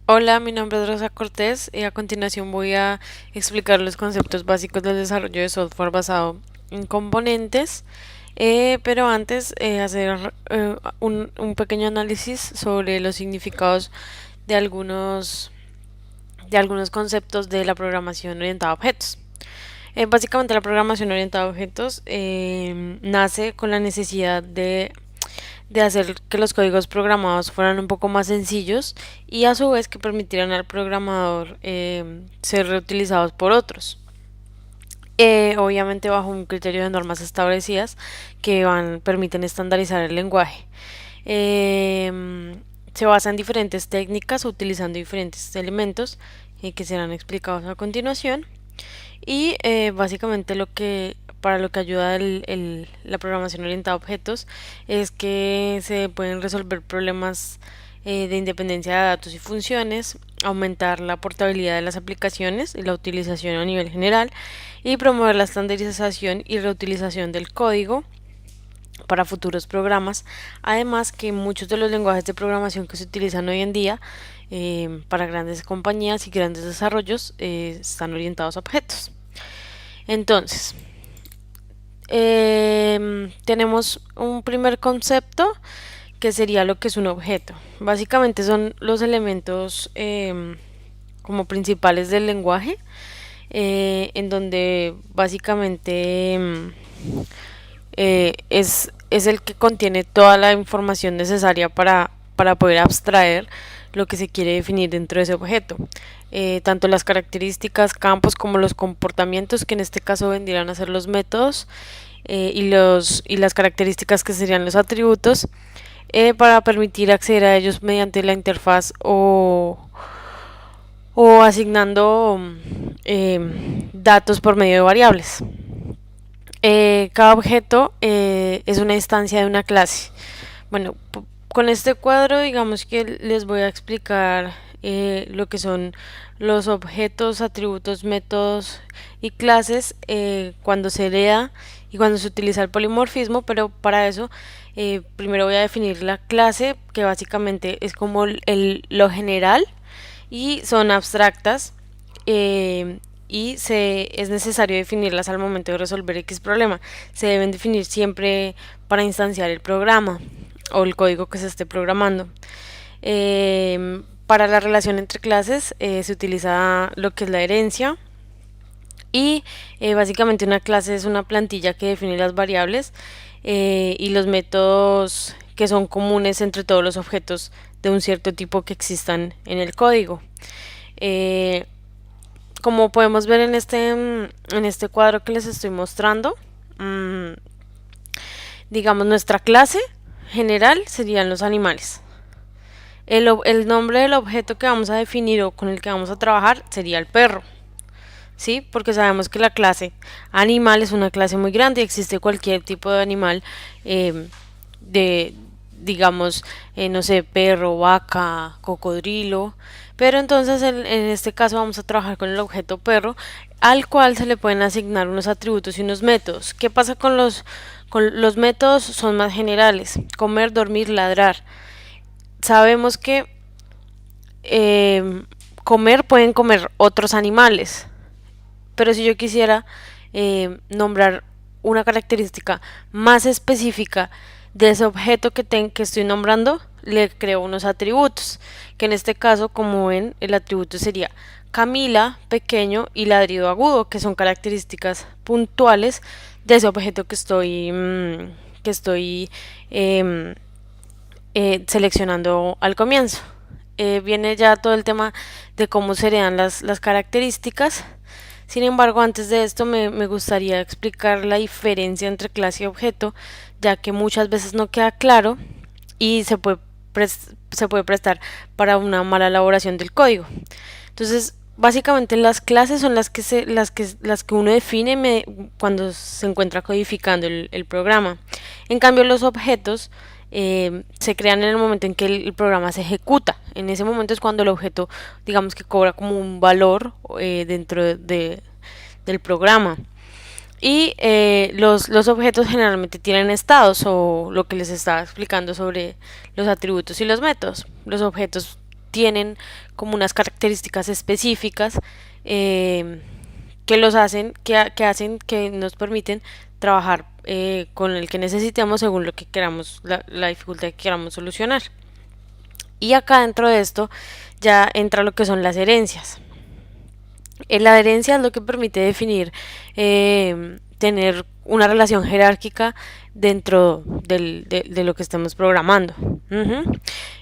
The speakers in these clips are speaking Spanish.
Hola, mi nombre es Rosa Cortés y a continuación voy a explicar los conceptos básicos del desarrollo de software basado en componentes, pero antes hacer un pequeño análisis sobre los significados de algunos conceptos de la programación orientada a objetos. Básicamente la programación orientada a objetos nace con la necesidad de hacer que los códigos programados fueran un poco más sencillos y a su vez que permitieran al programador ser reutilizados por otros. Obviamente bajo un criterio de normas establecidas que permiten estandarizar el lenguaje. Se basa en diferentes técnicas utilizando diferentes elementos que serán explicados a continuación y básicamente para lo que ayuda la programación orientada a objetos es que se pueden resolver problemas de independencia de datos y funciones, aumentar la portabilidad de las aplicaciones y la utilización a nivel general y promover la estandarización y reutilización del código para futuros programas. Además que muchos de los lenguajes de programación que se utilizan hoy en día para grandes compañías y grandes desarrollos están orientados a objetos. Entonces, tenemos un primer concepto que sería lo que es un objeto. Básicamente son los elementos como principales del lenguaje, en donde básicamente es el que contiene toda la información necesaria para poder abstraer lo que se quiere definir dentro de ese objeto. Tanto las características, campos como los comportamientos, que en este caso vendrían a ser los métodos, y las características que serían los atributos, para permitir acceder a ellos mediante la interfaz o asignando datos por medio de variables. Cada objeto es una instancia de una clase. Bueno, con este cuadro digamos que les voy a explicar lo que son los objetos, atributos, métodos y clases cuando se hereda y cuando se utiliza el polimorfismo, pero para eso primero voy a definir la clase, que básicamente es como lo general y son abstractas, es necesario definirlas al momento de resolver X problema. Se deben definir siempre para instanciar el programa o el código que se esté programando. Para la relación entre clases se utiliza lo que es la herencia y básicamente una clase es una plantilla que define las variables y los métodos que son comunes entre todos los objetos de un cierto tipo que existan en el código. Eh, Como podemos ver en este cuadro que les estoy mostrando, mmm, digamos nuestra clase general serían los animales. El nombre del objeto que vamos a definir o con el que vamos a trabajar sería el perro. ¿Sí? Porque sabemos que la clase animal es una clase muy grande y existe cualquier tipo de animal de, digamos, no sé, perro, vaca, cocodrilo, pero entonces en este caso vamos a trabajar con el objeto perro, al cual se le pueden asignar unos atributos y unos métodos. ¿Qué pasa con los métodos? Son más generales: comer, dormir, ladrar. Sabemos que comer pueden comer otros animales, pero si yo quisiera nombrar una característica más específica de ese objeto que estoy nombrando, le creo unos atributos, que en este caso, como ven, el atributo sería Camila, pequeño, y ladrido agudo, que son características puntuales de ese objeto que estoy eh, seleccionando al comienzo. Viene ya todo el tema de cómo serían las características. Sin embargo, antes de esto me gustaría explicar la diferencia entre clase y objeto, ya que muchas veces no queda claro y se puede prestar para una mala elaboración del código. Entonces, básicamente las clases son las que uno define cuando se encuentra codificando el programa. En cambio, los objetos se crean en el momento en que el programa se ejecuta. En ese momento es cuando el objeto, digamos que cobra como un valor del programa. Y los objetos generalmente tienen estados, o lo que les estaba explicando sobre los atributos y los métodos. Los objetos tienen como unas características específicas que los hacen, que hacen, que nos permiten trabajar con el que necesitamos según lo que queramos, la dificultad que queramos solucionar. Y acá dentro de esto ya entra lo que son las herencias. La herencia es lo que permite definir, tener una relación jerárquica dentro de lo que estemos programando.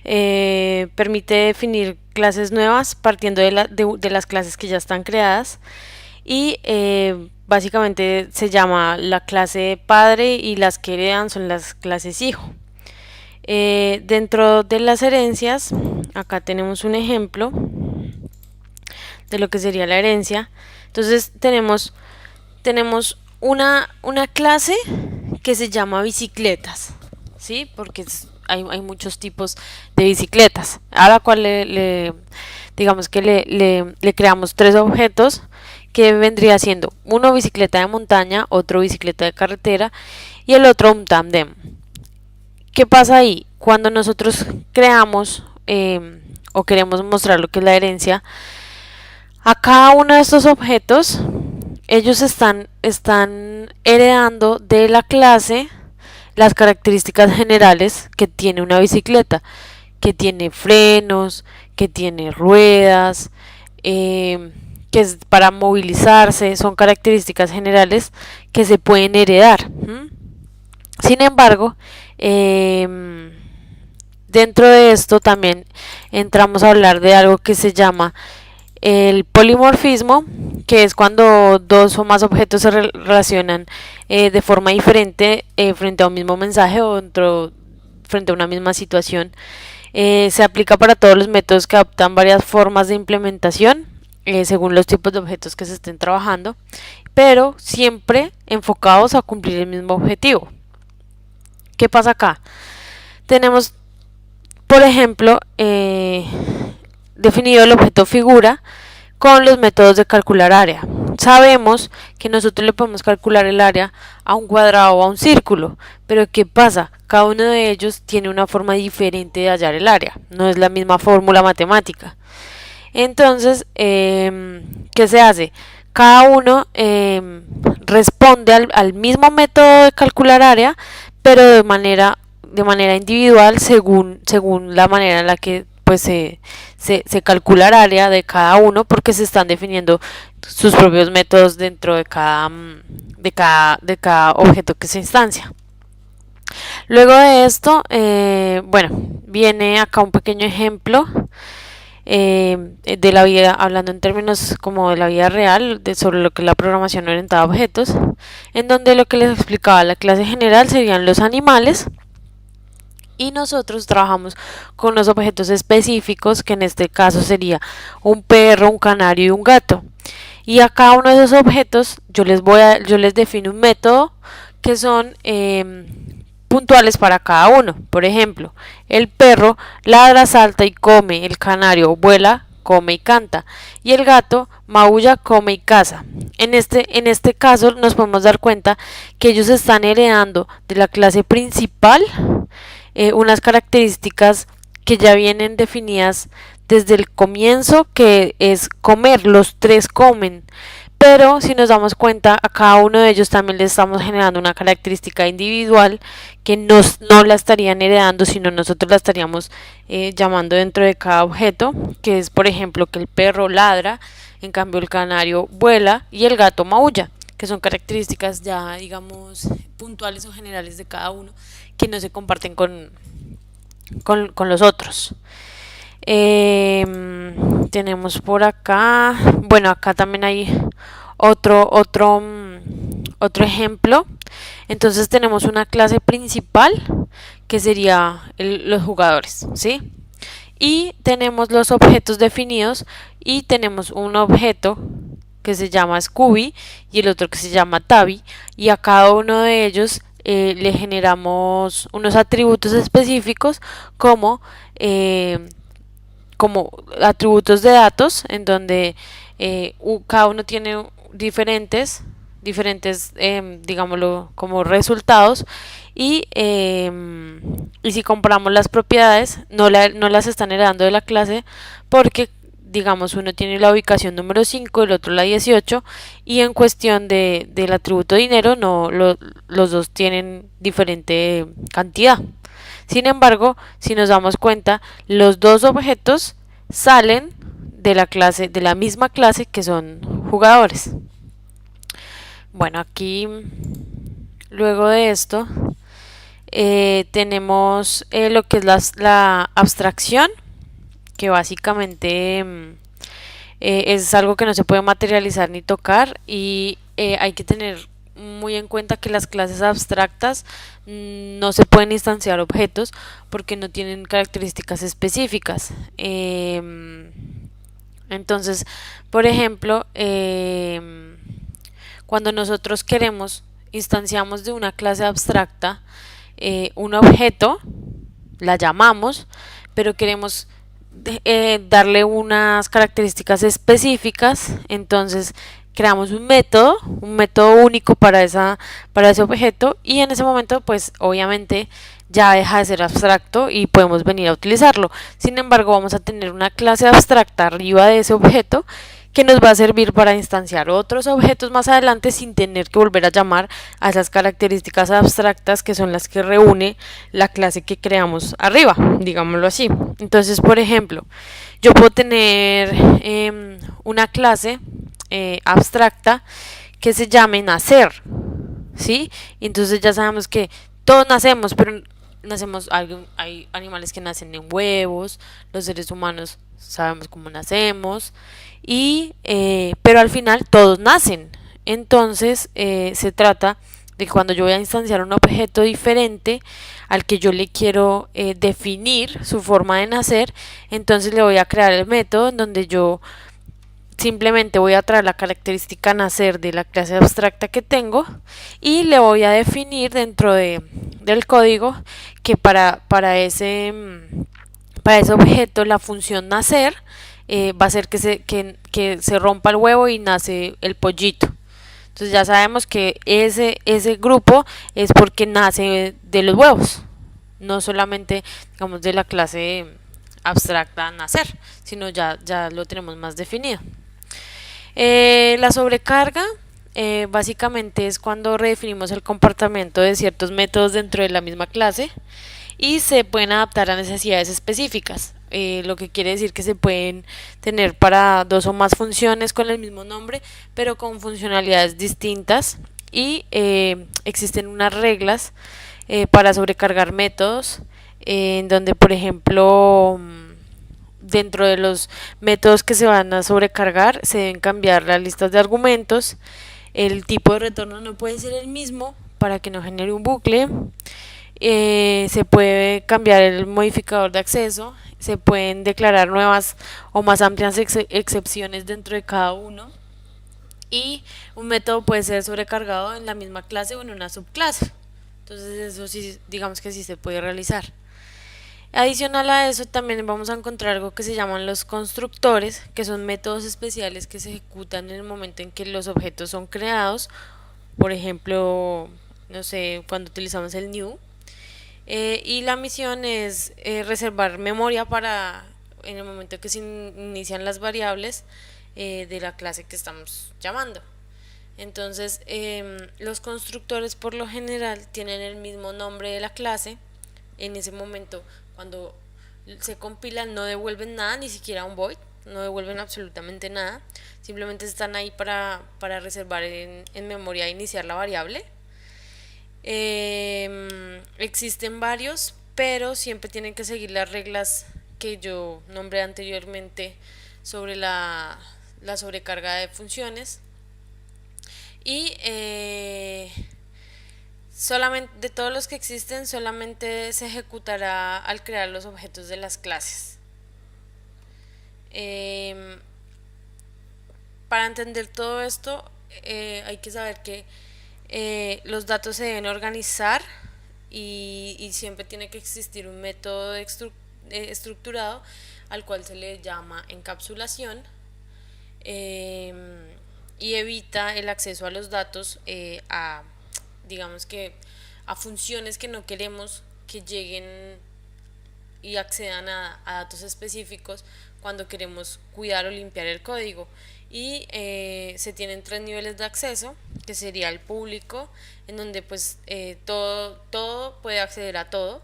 Permite definir clases nuevas partiendo de las clases que ya están creadas y básicamente se llama la clase padre y las que heredan son las clases hijo. Dentro de las herencias, acá tenemos un ejemplo de lo que sería la herencia. Entonces tenemos una clase que se llama bicicletas, ¿sí? Porque hay muchos tipos de bicicletas, a la cual digamos que le creamos tres objetos que vendría siendo uno bicicleta de montaña, otro bicicleta de carretera y el otro un tándem. ¿Qué pasa ahí? Cuando nosotros creamos o queremos mostrar lo que es la herencia, a cada uno de estos objetos ellos están heredando de la clase las características generales que tiene una bicicleta, que tiene frenos, que tiene ruedas, que es para movilizarse, son características generales que se pueden heredar. Sin embargo, dentro de esto también entramos a hablar de algo que se llama el polimorfismo, que es cuando dos o más objetos se relacionan de forma diferente frente a un mismo mensaje o frente a una misma situación. Se aplica para todos los métodos que adoptan varias formas de implementación según los tipos de objetos que se estén trabajando, pero siempre enfocados a cumplir el mismo objetivo. ¿Qué pasa acá? Tenemos, por ejemplo, definido el objeto figura con los métodos de calcular área. Sabemos que nosotros le podemos calcular el área a un cuadrado o a un círculo, pero ¿qué pasa? Cada uno de ellos tiene una forma diferente de hallar el área, no es la misma fórmula matemática. Entonces, ¿qué se hace? Cada uno responde al mismo método de calcular área, pero de manera individual según la manera en la que pues se calcula el área de cada uno, porque se están definiendo sus propios métodos dentro de cada objeto que se instancia. Luego de esto, bueno, viene acá un pequeño ejemplo de la vida, hablando en términos como de la vida real, sobre lo que es la programación orientada a objetos, en donde lo que les explicaba la clase general serían los animales, y nosotros trabajamos con los objetos específicos, que en este caso sería un perro, un canario y un gato. Y a cada uno de esos objetos yo les defino un método que son puntuales para cada uno. Por ejemplo, el perro ladra, salta y come, el canario vuela, come y canta, y el gato maulla, come y caza. En este caso nos podemos dar cuenta que ellos están heredando de la clase principal unas características que ya vienen definidas desde el comienzo, que es comer, los tres comen, pero si nos damos cuenta a cada uno de ellos también le estamos generando una característica individual que no la estarían heredando, sino nosotros la estaríamos llamando dentro de cada objeto, que es por ejemplo que el perro ladra, en cambio el canario vuela y el gato maulla, que son características ya digamos puntuales o generales de cada uno que no se comparten con los otros. Tenemos por acá, bueno, acá también hay otro ejemplo. Entonces tenemos una clase principal que sería los jugadores, ¿sí? Y tenemos los objetos definidos y tenemos un objeto que se llama Scooby y el otro que se llama Tabby, y a cada uno de ellos le generamos unos atributos específicos como atributos de datos, en donde cada uno tiene diferentes diferentes, digámoslo, como resultados y si comparamos las propiedades, no las están heredando de la clase porque, digamos, uno tiene la ubicación número 5, el otro la 18 y en cuestión del atributo dinero, no, los dos tienen diferente cantidad. Sin embargo, si nos damos cuenta, los dos objetos salen de la clase, de la misma clase que son jugadores. Bueno, aquí luego de esto tenemos lo que es la abstracción, que básicamente es algo que no se puede materializar ni tocar y hay que tener muy en cuenta que las clases abstractas no se pueden instanciar objetos porque no tienen características específicas. Entonces, por ejemplo, cuando nosotros queremos, instanciamos de una clase abstracta un objeto, la llamamos, pero queremos darle unas características específicas, entonces creamos un método único para ese objeto y en ese momento pues obviamente ya deja de ser abstracto y podemos venir a utilizarlo. Sin embargo, vamos a tener una clase abstracta arriba de ese objeto que nos va a servir para instanciar otros objetos más adelante sin tener que volver a llamar a esas características abstractas que son las que reúne la clase que creamos arriba, digámoslo así. Entonces, por ejemplo, yo puedo tener una clase abstracta que se llame nacer, ¿sí? Entonces ya sabemos que todos nacemos, pero hay animales que nacen en huevos, los seres humanos sabemos cómo nacemos, pero al final todos nacen. Entonces se trata de que cuando yo voy a instanciar un objeto diferente al que yo le quiero definir su forma de nacer, entonces le voy a crear el método en donde yo simplemente voy a traer la característica nacer de la clase abstracta que tengo y le voy a definir dentro del código que para ese objeto la función nacer va a ser que se rompa el huevo y nace el pollito. Entonces ya sabemos que ese grupo es porque nace de los huevos, no solamente digamos de la clase abstracta nacer, sino ya lo tenemos más definido. La sobrecarga básicamente es cuando redefinimos el comportamiento de ciertos métodos dentro de la misma clase y se pueden adaptar a necesidades específicas. Lo que quiere decir que se pueden tener para dos o más funciones con el mismo nombre, pero con funcionalidades distintas y existen unas reglas para sobrecargar métodos en donde, por ejemplo, dentro de los métodos que se van a sobrecargar se deben cambiar las listas de argumentos, el tipo de retorno no puede ser el mismo para que no genere un bucle, se puede cambiar el modificador de acceso, se pueden declarar nuevas o más amplias excepciones dentro de cada uno y un método puede ser sobrecargado en la misma clase o en una subclase. Entonces eso sí, digamos que sí se puede realizar. Adicional a eso también vamos a encontrar algo que se llaman los constructores, que son métodos especiales que se ejecutan en el momento en que los objetos son creados. Por ejemplo, no sé, cuando utilizamos el new. Y la misión es reservar memoria para en el momento que se inician las variables de la clase que estamos llamando. Entonces, los constructores por lo general tienen el mismo nombre de la clase. En ese momento, cuando se compilan, no devuelven nada, ni siquiera un void, no devuelven absolutamente nada. Simplemente están ahí para reservar en memoria e iniciar la variable. Existen varios, pero siempre tienen que seguir las reglas que yo nombré anteriormente sobre la sobrecarga de funciones. Y solamente de todos los que existen, solamente se ejecutará al crear los objetos de las clases. Para entender todo esto, hay que saber que los datos se deben organizar y siempre tiene que existir un método estructurado al cual se le llama encapsulación. y evita el acceso a los datos digamos que, a funciones que no queremos que lleguen y accedan a datos específicos cuando queremos cuidar o limpiar el código. Y se tienen tres niveles de acceso, que sería el público, en donde pues todo puede acceder a todos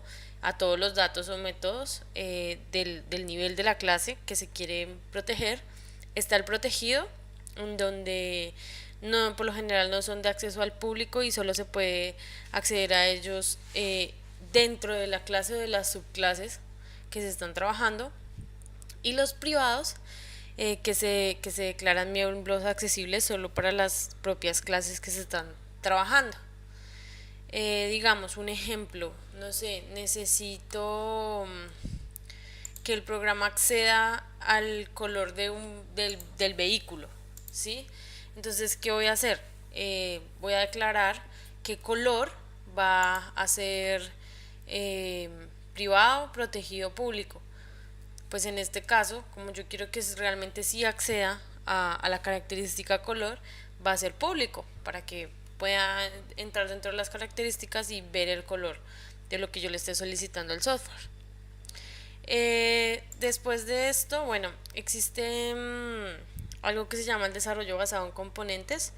los datos o métodos del nivel de la clase que se quiere proteger. Está el protegido, en donde no, por lo general no son de acceso al público y solo se puede acceder a ellos dentro de la clase o de las subclases que se están trabajando. Y los privados, que se declaran miembros accesibles solo para las propias clases que se están trabajando. Digamos, un ejemplo, no sé, necesito que el programa acceda al color del vehículo, ¿sí? Entonces, ¿qué voy a hacer? Voy a declarar qué color va a ser eh, privado, protegido, público. Pues en este caso, como yo quiero que realmente sí acceda a la característica color, va a ser público para que pueda entrar dentro de las características y ver el color de lo que yo le esté solicitando al software. Después de esto, bueno, existe algo que se llama el desarrollo basado en componentes,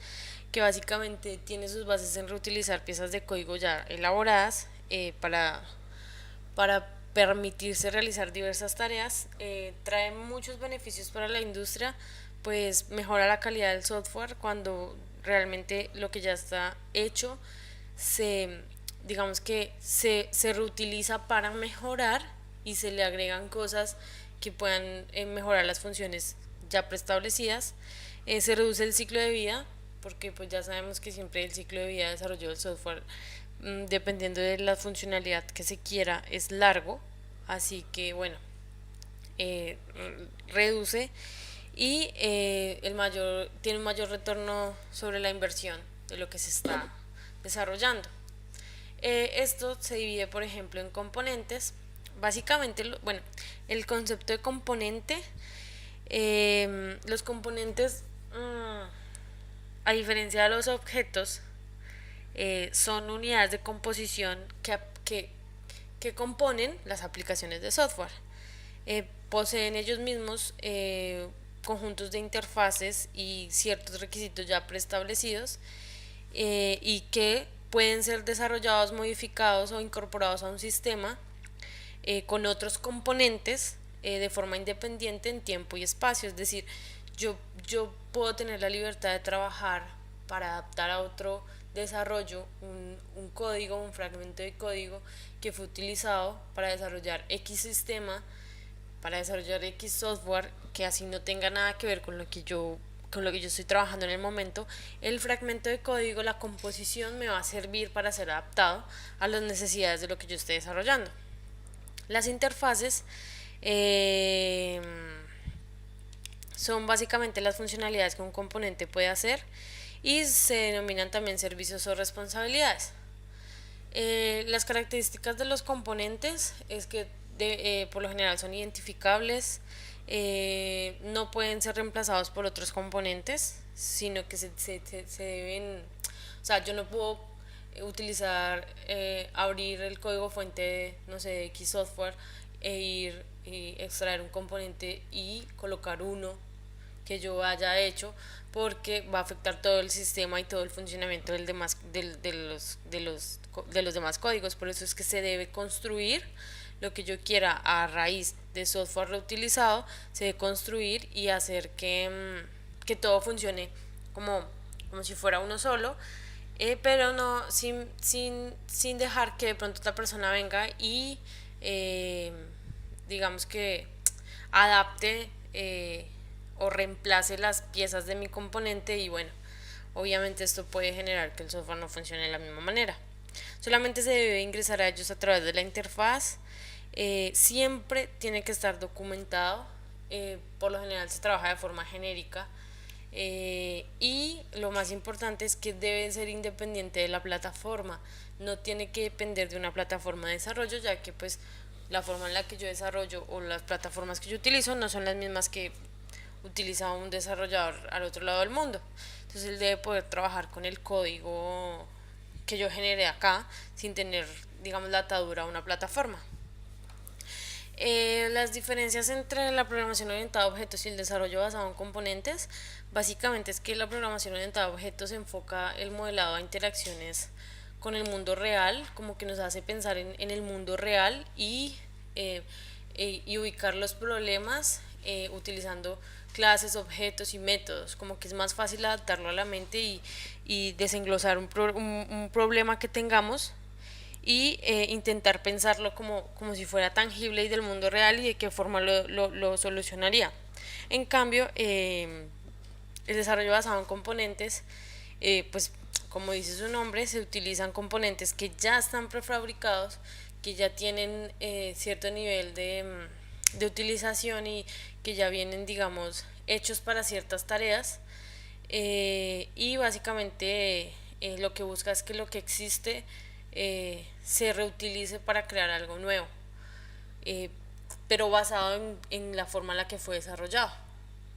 que básicamente tiene sus bases en reutilizar piezas de código ya elaboradas para permitirse realizar diversas tareas. Trae muchos beneficios para la industria, pues mejora la calidad del software cuando realmente lo que ya está hecho se, digamos que se reutiliza para mejorar y se le agregan cosas que puedan mejorar las funciones ya preestablecidas. Se reduce el ciclo de vida, porque pues ya sabemos que siempre el ciclo de vida de desarrollo del software, dependiendo de la funcionalidad que se quiera, es largo. Así que bueno, eh, reduce y tiene un mayor retorno sobre la inversión de lo que se está desarrollando. Esto se divide, por ejemplo, en componentes. Básicamente, bueno, el concepto de componente, los componentes, a diferencia de los objetos, son unidades de composición que componen las aplicaciones de software. Poseen ellos mismos conjuntos de interfaces y ciertos requisitos ya preestablecidos, y que pueden ser desarrollados, modificados o incorporados a un sistema con otros componentes de forma independiente en tiempo y espacio. Es decir, yo puedo tener la libertad de trabajar para adaptar a otro desarrollo un código, un fragmento de código que fue utilizado para desarrollar X sistema, para desarrollar X software, que así no tenga nada que ver con lo que yo estoy trabajando en el momento. El fragmento de código, la composición, me va a servir para ser adaptado a las necesidades de lo que yo esté desarrollando. Las interfaces son básicamente las funcionalidades que un componente puede hacer y se denominan también servicios o responsabilidades. Las características de los componentes es que por lo general son identificables, no pueden ser reemplazados por otros componentes, sino que se deben, o sea, yo no puedo utilizar, abrir el código fuente de, no sé, de X software e ir y extraer un componente y colocar uno que yo haya hecho, porque va a afectar todo el sistema y todo el funcionamiento de los demás códigos. Por eso es que se debe construir lo que yo quiera a raíz de software reutilizado, se debe construir y hacer que todo funcione como si fuera uno solo, pero no sin dejar que de pronto otra persona venga y digamos que adapte o reemplace las piezas de mi componente. Y bueno, obviamente esto puede generar que el software no funcione de la misma manera. Solamente se debe ingresar a ellos a través de la interfaz. Siempre tiene que estar documentado. Por lo general se trabaja de forma genérica. Y lo más importante es que debe ser independiente de la plataforma. No tiene que depender de una plataforma de desarrollo, ya que pues la forma en la que yo desarrollo o las plataformas que yo utilizo no son las mismas que utiliza a un desarrollador al otro lado del mundo. Entonces él debe poder trabajar con el código que yo generé acá sin tener, digamos, la atadura a una plataforma. Las diferencias entre la programación orientada a objetos y el desarrollo basado en componentes, básicamente es que la programación orientada a objetos enfoca el modelado a interacciones con el mundo real, como que nos hace pensar en el mundo real eh, y ubicar los problemas utilizando clases, objetos y métodos, como que es más fácil adaptarlo a la mente y desenglosar un problema que tengamos y intentar pensarlo como si fuera tangible y del mundo real y de qué forma lo solucionaría. En cambio, el desarrollo basado en componentes, pues como dice su nombre, se utilizan componentes que ya están prefabricados, que ya tienen cierto nivel de utilización y que ya vienen, digamos, hechos para ciertas tareas. Y básicamente lo que busca es que lo que existe se reutilice para crear algo nuevo, eh, pero basado en la forma en la que fue desarrollado.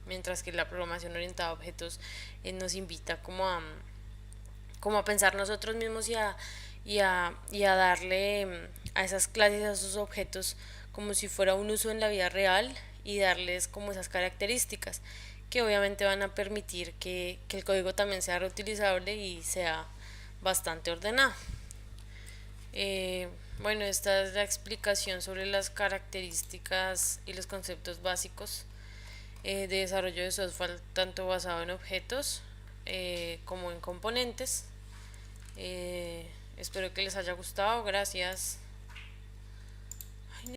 Mientras que la programación orientada a objetos nos invita como a pensar nosotros mismos y a darle a esas clases, a esos objetos, como si fuera un uso en la vida real y darles como esas características que obviamente van a permitir que el código también sea reutilizable y sea bastante ordenado. Bueno, esta es la explicación sobre las características y los conceptos básicos de desarrollo de software, tanto basado en objetos como en componentes. Espero que les haya gustado. Gracias.